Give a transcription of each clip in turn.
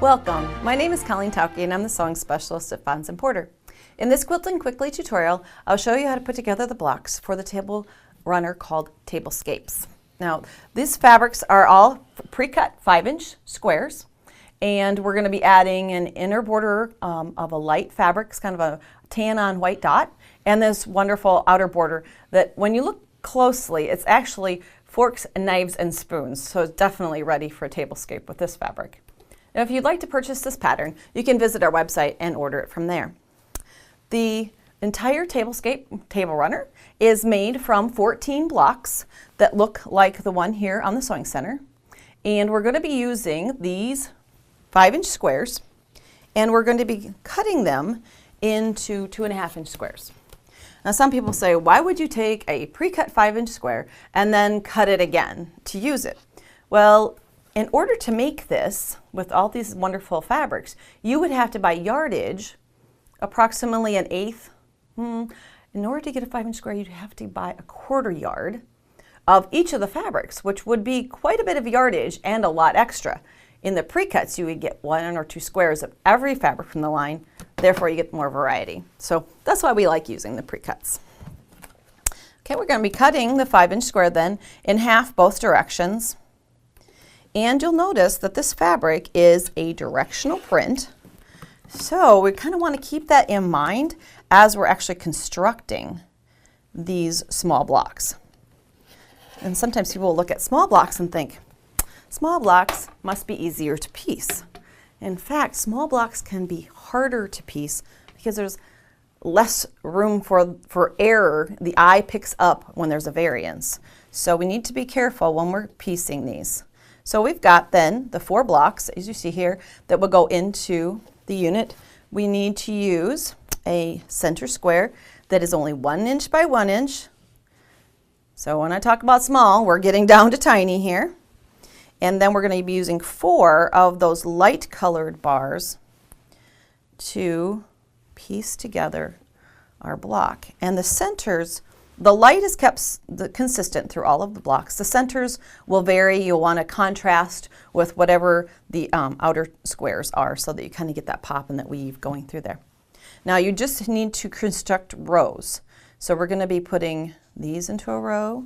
Welcome, my name is Colleen Tauke and I'm the sewing specialist at Pfau and Porter. In this Quilting Quickly tutorial, I'll show you how to put together the blocks for the table runner called Tablescapes. Now, these fabrics are all pre-cut 5-inch squares, and we're going to be adding an inner border of a light fabric, it's kind of a tan on white dot, and this wonderful outer border that when you look closely, it's actually forks and knives and spoons, so it's definitely ready for a tablescape with this fabric. Now, if you'd like to purchase this pattern, you can visit our website and order it from there. The entire Tablescape table runner is made from 14 blocks that look like the one here on the Sewing Center. And we're going to be using these 5-inch squares, and we're going to be cutting them into 2.5-inch squares. Now, some people say, why would you take a pre-cut 5-inch square and then cut it again to use it? Well, in order to make this with all these wonderful fabrics, you would have to buy yardage, approximately 1/8. In order to get a 5-inch square, you'd have to buy a 1/4 yard of each of the fabrics, which would be quite a bit of yardage and a lot extra. In the pre-cuts, you would get 1 or 2 squares of every fabric from the line, therefore you get more variety. So that's why we like using the pre-cuts. Okay, we're going to be cutting the 5-inch square then in half both directions. And you'll notice that this fabric is a directional print. So we kind of want to keep that in mind as we're actually constructing these small blocks. And sometimes people will look at small blocks and think, small blocks must be easier to piece. In fact, small blocks can be harder to piece because there's less room for error. The eye picks up when there's a variance. So we need to be careful when we're piecing these. So we've got then the 4 blocks, as you see here, that will go into the unit. We need to use a center square that is only 1 inch by 1 inch. So when I talk about small, we're getting down to tiny here. And then we're going to be using 4 of those light colored bars to piece together our block. And the centers, the light is kept consistent through all of the blocks. The centers will vary. You'll want to contrast with whatever the outer squares are so that you kind of get that pop and that weave going through there. Now you just need to construct rows. So we're going to be putting these into a row,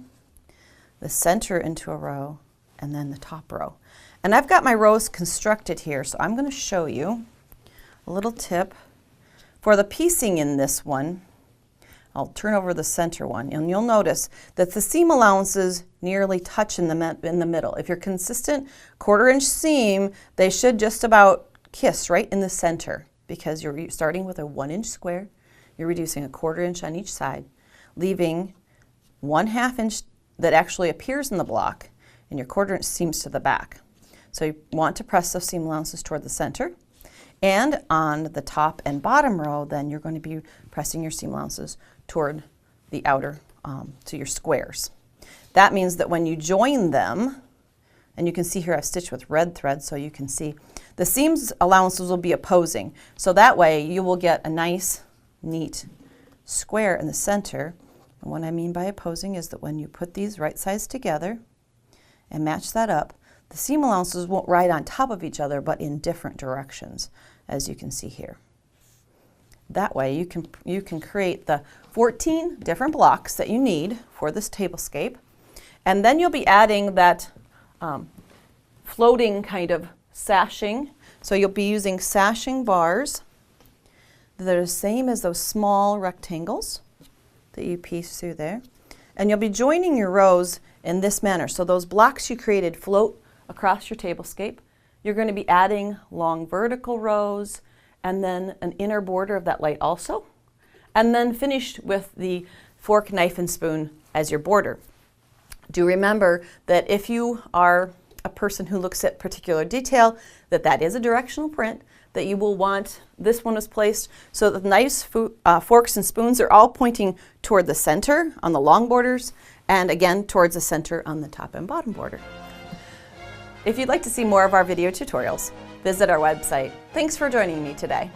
the center into a row, and then the top row. And I've got my rows constructed here, so I'm going to show you a little tip. For the piecing in this one, I'll turn over the center one, and you'll notice that the seam allowances nearly touch in the middle. If you're consistent 1/4 inch seam, they should just about kiss right in the center because you're starting with a 1-inch square. You're reducing a 1/4 inch on each side, leaving 1/2 inch that actually appears in the block, and your 1/4 inch seams to the back. So you want to press those seam allowances toward the center. And on the top and bottom row, then you're going to be pressing your seam allowances toward the outer, to your squares. That means that when you join them, and you can see here I've stitched with red thread so you can see, the seams allowances will be opposing. So that way you will get a nice, neat square in the center. And what I mean by opposing is that when you put these right sides together and match that up, the seam allowances won't ride on top of each other, but in different directions, as you can see here. That way you can create the 14 different blocks that you need for this tablescape. And then you'll be adding that floating kind of sashing. So you'll be using sashing bars that are the same as those small rectangles that you piece through there. And you'll be joining your rows in this manner. So those blocks you created float across your tablescape. You're going to be adding long vertical rows and then an inner border of that light also, and then finished with the fork, knife, and spoon as your border. Do remember that if you are a person who looks at particular detail, that is a directional print, that you will want this one is placed so that the knives, forks, and spoons are all pointing toward the center on the long borders, and again towards the center on the top and bottom border. If you'd like to see more of our video tutorials, visit our website. Thanks for joining me today.